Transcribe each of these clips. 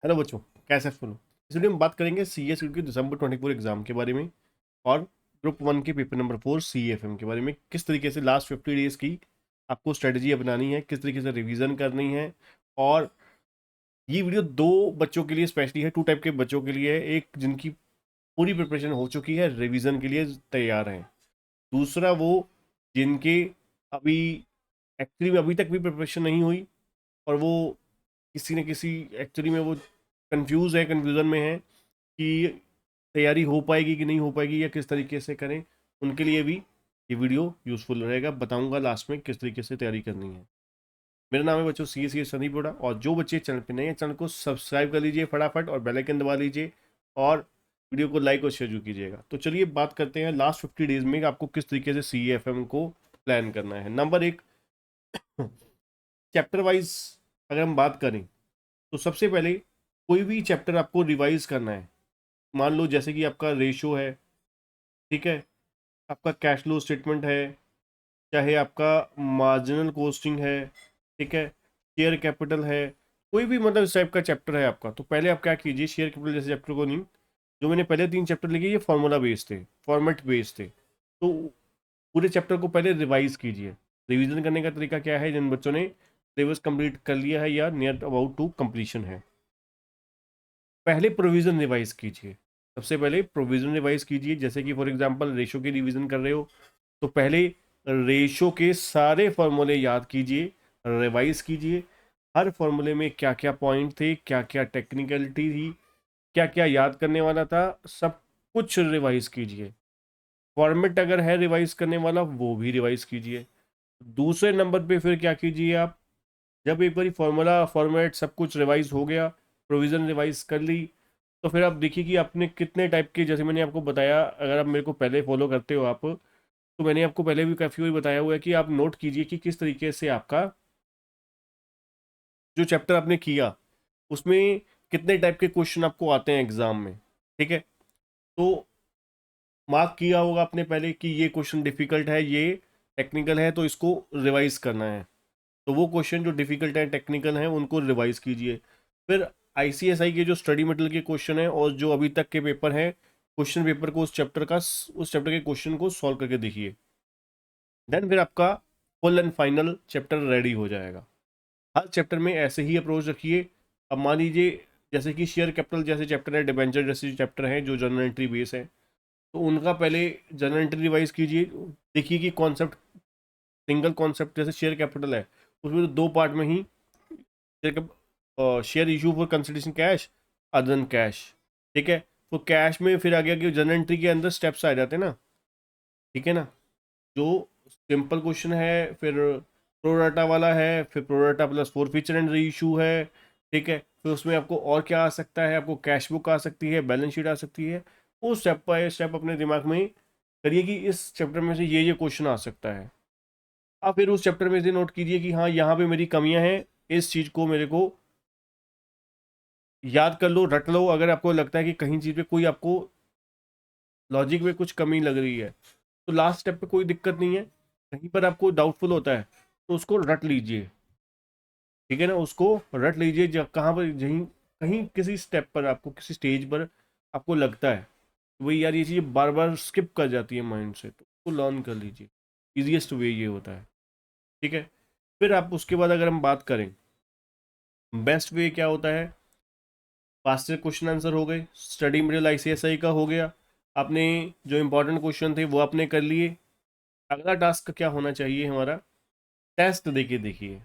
Hello बच्चों, कैसे हो? इस वीडियो में बात करेंगे सीएस की दिसंबर 24 एग्जाम के बारे में और ग्रुप 1 के पेपर नंबर 4 सीएफएम के बारे में। किस तरीके से लास्ट 50 डेज की आपको स्ट्रेटजी अपनानी है, किस तरीके से रिवीजन करनी है। और ये वीडियो दो बच्चों के लिए स्पेशली है, टू टाइप के बच्चों के लिए है। एक जिनकी पूरी प्रिपरेशन हो चुकी है, रिवीजन के लिए तैयार हैं। दूसरा वो जिनके अभी एक्चुअली में अभी तक भी प्रिपरेशन नहीं हुई और वो किसी न किसी एक्चुअली में वो कंफ्यूज है, कंफ्यूजन में है कि तैयारी हो पाएगी कि नहीं हो पाएगी या किस तरीके से करें। उनके लिए भी ये वीडियो यूज़फुल रहेगा। बताऊंगा लास्ट में किस तरीके से तैयारी करनी है। मेरा नाम है बच्चों सी एस संदीप बोड़ा, और जो बच्चे चैनल पे नए हैं चैनल को सब्सक्राइब कर लीजिए फटाफट और बेल आइकन दबा लीजिए और वीडियो को लाइक और शेयर जरूर कीजिएगा। तो चलिए बात करते हैं लास्ट 50 डेज में आपको किस तरीके से CFM को प्लान करना है। नंबर एक, चैप्टर वाइज अगर हम बात करें तो सबसे पहले कोई भी चैप्टर आपको रिवाइज करना है। मान लो जैसे कि आपका रेशो है, ठीक है, आपका कैश फ्लो स्टेटमेंट है, चाहे आपका मार्जिनल कॉस्टिंग है, ठीक है, शेयर कैपिटल है, कोई भी मतलब इस टाइप का चैप्टर है आपका, तो पहले आप क्या कीजिए, शेयर कैपिटल जैसे चैप्टर को नहीं, जो मैंने पहले 3 चैप्टर लिखे ये फॉर्मूला बेस्ड थे, फॉर्मेट बेस्ड थे, तो पूरे चैप्टर को पहले रिवाइज कीजिए। रिवीजन करने का तरीका क्या है, जिन बच्चों ने सिलेबस कंप्लीट कर लिया है या नियर अबाउट टू कंप्लीशन है, पहले प्रोविजन रिवाइज कीजिए। सबसे पहले प्रोविजन रिवाइज कीजिए। जैसे कि फॉर एग्जांपल रेशो की रिवीजन कर रहे हो तो पहले रेशो के सारे फॉर्मूले याद कीजिए, रिवाइज कीजिए। हर फॉर्मूले में क्या क्या पॉइंट थे, क्या क्या टेक्निकलिटी थी, क्या क्या याद करने वाला था, सब कुछ रिवाइज कीजिए। फॉर्मेट अगर है रिवाइज करने वाला वो भी रिवाइज कीजिए। दूसरे नंबर पे फिर क्या कीजिए आप, जब एक बार फॉर्मूला फॉर्मेट सब कुछ रिवाइज हो गया, प्रोविजन रिवाइज कर ली, तो फिर आप देखिए कि आपने कितने टाइप के, जैसे मैंने आपको बताया, अगर आप मेरे को पहले फॉलो करते हो आप, तो मैंने आपको पहले भी काफ़ी बार बताया हुआ है कि आप नोट कीजिए कि किस तरीके से आपका जो चैप्टर आपने किया उसमें कितने टाइप के क्वेश्चन आपको आते हैं एग्जाम में, ठीक है। तो मार्क किया होगा आपने पहले कि ये क्वेश्चन डिफिकल्ट है, ये टेक्निकल है, तो इसको रिवाइज करना है। तो वो क्वेश्चन जो डिफिकल्ट है, टेक्निकल हैं, उनको रिवाइज कीजिए। फिर ICSI के जो स्टडी मटेरियल के क्वेश्चन हैं और जो अभी तक के पेपर हैं, क्वेश्चन पेपर को उस चैप्टर के क्वेश्चन को सॉल्व करके देखिए। देन फिर आपका full and final chapter ready हो जाएगा। हर चैप्टर में ऐसे ही अप्रोच रखिए। अब मान लीजिए जैसे कि शेयर कैपिटल जैसे चैप्टर है, डिबेंचर जैसे चैप्टर हैं जो जनरल एंट्री बेस है, तो उनका पहले जनरल एंट्री रिवाइज कीजिए। देखिए कि कॉन्सेप्ट, सिंगल कॉन्सेप्ट जैसे शेयर कैपिटल है उसमें तो 2 पार्ट में ही share issue for consideration cash, other than cash, ठीक है। तो कैश में फिर आ गया कि जनरल एंट्री के अंदर स्टेप्स आ जाते हैं ना, ठीक है ना। जो सिंपल क्वेश्चन है, फिर प्रोराटा वाला है, फिर pro rata plus four feature and issue है, ठीक है। फिर उसमें आपको और क्या आ सकता है, आपको कैश बुक आ सकती है, बैलेंस शीट आ सकती है। वो स्टेप बाय स्टेप अपने दिमाग में करिए कि इस चैप्टर में से ये क्वेश्चन आ सकता है। आप फिर उस चैप्टर में से नोट कीजिए कि हाँ यहाँ पे मेरी कमियां हैं, इस चीज़ को मेरे को याद कर लो, रट लो। अगर आपको लगता है कि कहीं चीज़ पे कोई आपको लॉजिक में कुछ कमी लग रही है तो लास्ट स्टेप पे कोई दिक्कत नहीं है। कहीं पर आपको डाउटफुल होता है तो उसको रट लीजिए, ठीक है ना, उसको रट लीजिए। जब कहाँ पर कहीं कहीं किसी स्टेप पर आपको, किसी स्टेज पर आपको लगता है वही यार ये चीज़ बार बार स्किप कर जाती है माइंड से, तो उसको लर्न कर लीजिए। ईजीएस्ट वे ये होता है, ठीक है। फिर आप उसके बाद अगर हम बात करें बेस्ट वे क्या होता है, पास्ट से क्वेश्चन आंसर हो गए, स्टडी मटेरियल ICSI का हो गया, आपने जो इंपॉर्टेंट क्वेश्चन थे वो आपने कर लिए। अगला टास्क क्या होना चाहिए हमारा, टेस्ट देके देखिए।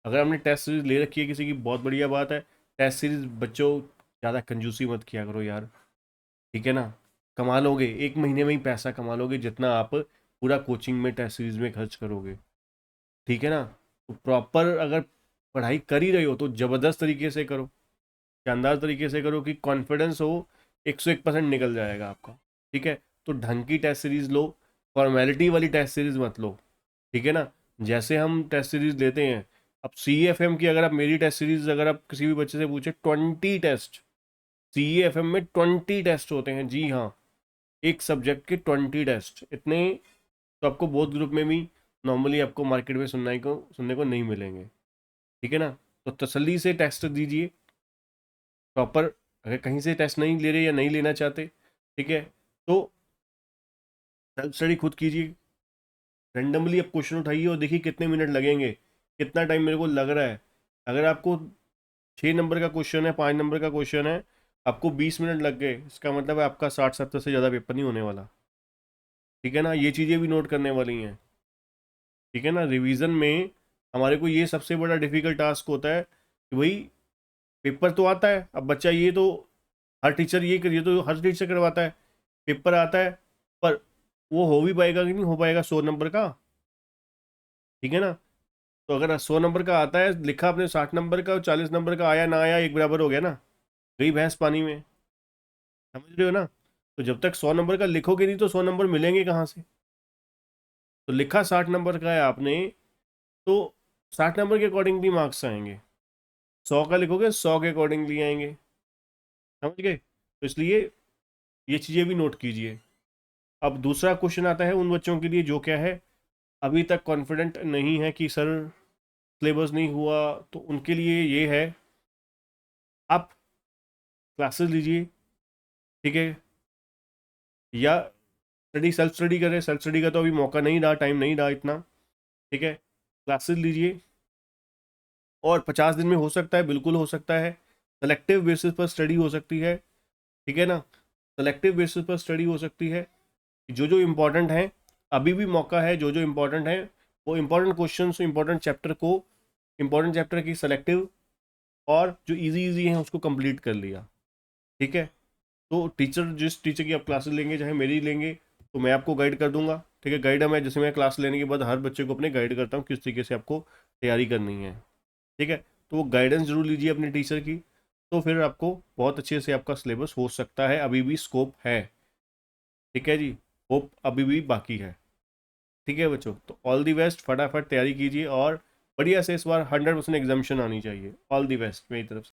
अगर हमने टेस्ट सीरीज ले रखी है किसी की, बहुत बढ़िया बात है। टेस्ट सीरीज बच्चों ज़्यादा कंजूसी मत किया करो यार, ठीक है ना। कमा लोगे, 1 महीने में ही पैसा कमा लोगे जितना आप पूरा कोचिंग में टेस्ट सीरीज में खर्च करोगे, ठीक है ना। तो प्रॉपर अगर पढ़ाई कर ही रहे हो तो ज़बरदस्त तरीके से करो, शानदार तरीके से करो कि कॉन्फिडेंस हो, 101% निकल जाएगा आपका, ठीक है। तो ढंग की टेस्ट सीरीज लो, फॉर्मेलिटी वाली टेस्ट सीरीज मत लो, ठीक है ना। जैसे हम टेस्ट सीरीज लेते हैं, अब CFM की अगर आप मेरी टेस्ट सीरीज अगर आप किसी भी बच्चे से पूछे, 20 टेस्ट, CFM में 20 टेस्ट होते हैं, जी हाँ, एक सब्जेक्ट के 20 टेस्ट इतने, तो आपको बोथ ग्रुप में भी नॉर्मली आपको मार्केट में सुनने को नहीं मिलेंगे, ठीक है ना। तो तसल्ली से टेस्ट दीजिए, प्रॉपर, अगर कहीं से टेस्ट नहीं ले रहे या नहीं लेना चाहते, ठीक है, तो सेल्फ स्टडी खुद कीजिए। रेंडमली आप क्वेश्चन उठाइए और देखिए कितने मिनट लगेंगे, कितना टाइम मेरे को लग रहा है। अगर आपको 6 नंबर का क्वेश्चन है, 5 नंबर का क्वेश्चन है, आपको 20 मिनट लग गए, इसका मतलब है आपका 60-70 से ज़्यादा पेपर नहीं होने वाला। ठीक है ना, ये चीज़ें भी नोट करने वाली हैं। ठीक है ना, रिवीजन में हमारे को ये सबसे बड़ा डिफिकल्ट टास्क होता है कि भाई पेपर तो आता है, अब बच्चा ये तो हर टीचर ये करिए तो हर टीचर करवाता है, पेपर आता है, पर वो हो भी पाएगा कि नहीं हो पाएगा 100 नंबर का। ठीक है ना, तो अगर 100 नंबर का आता है, लिखा आपने 60 नंबर का और 40 नंबर का आया ना आया एक बराबर हो गया ना, गई भैंस पानी में। समझ रहे हो ना, तो जब तक 100 नंबर का लिखोगे नहीं तो 100 नंबर मिलेंगे कहाँ से। तो लिखा 60 नंबर का है आपने, तो 60 नंबर के अकॉर्डिंगली मार्क्स आएंगे। 100 का लिखोगे 100 के अकॉर्डिंगली आएंगे। समझ गए, तो इसलिए ये चीज़ें भी नोट कीजिए। अब दूसरा क्वेश्चन आता है उन बच्चों के लिए जो क्या है, अभी तक कॉन्फिडेंट नहीं है कि सर सिलेबस नहीं हुआ, तो उनके लिए ये है, आप क्लासेस लीजिए। ठीक है, या सेल्फ स्टडी करें, सेल्फ स्टडी का तो अभी मौका नहीं रहा, टाइम नहीं रहा इतना। ठीक है, क्लासेस लीजिए, और 50 दिन में हो सकता है, बिल्कुल हो सकता है। सेलेक्टिव बेसिस पर स्टडी हो सकती है। ठीक है ना, सेलेक्टिव बेसिस पर स्टडी हो सकती है। जो जो इम्पोर्टेंट है, अभी भी मौका है, जो जो इम्पोर्टेंट है वो इम्पोर्टेंट क्वेश्चन, इम्पोर्टेंट चैप्टर को, इम्पोर्टेंट चैप्टर की सेलेक्टिव, और जो इजी इजी हैं उसको कंप्लीट कर लिया। ठीक है, तो टीचर, जिस टीचर की आप क्लासेस लेंगे, चाहे मेरी लेंगे, तो मैं आपको गाइड कर दूंगा। ठीक है, गाइड है मैं, जैसे मैं क्लास लेने के बाद हर बच्चे को अपने गाइड करता हूँ किस तरीके से आपको तैयारी करनी है। ठीक है, तो वो गाइडेंस जरूर लीजिए अपने टीचर की, तो फिर आपको बहुत अच्छे से आपका सिलेबस हो सकता है, अभी भी स्कोप है। ठीक है जी, होप अभी भी बाकी है। ठीक है बच्चों, तो ऑल दी बेस्ट, फटाफट तैयारी कीजिए और बढ़िया से इस बार 100% एग्जामिशन आनी चाहिए। ऑल दी बेस्ट मेरी तरफ से।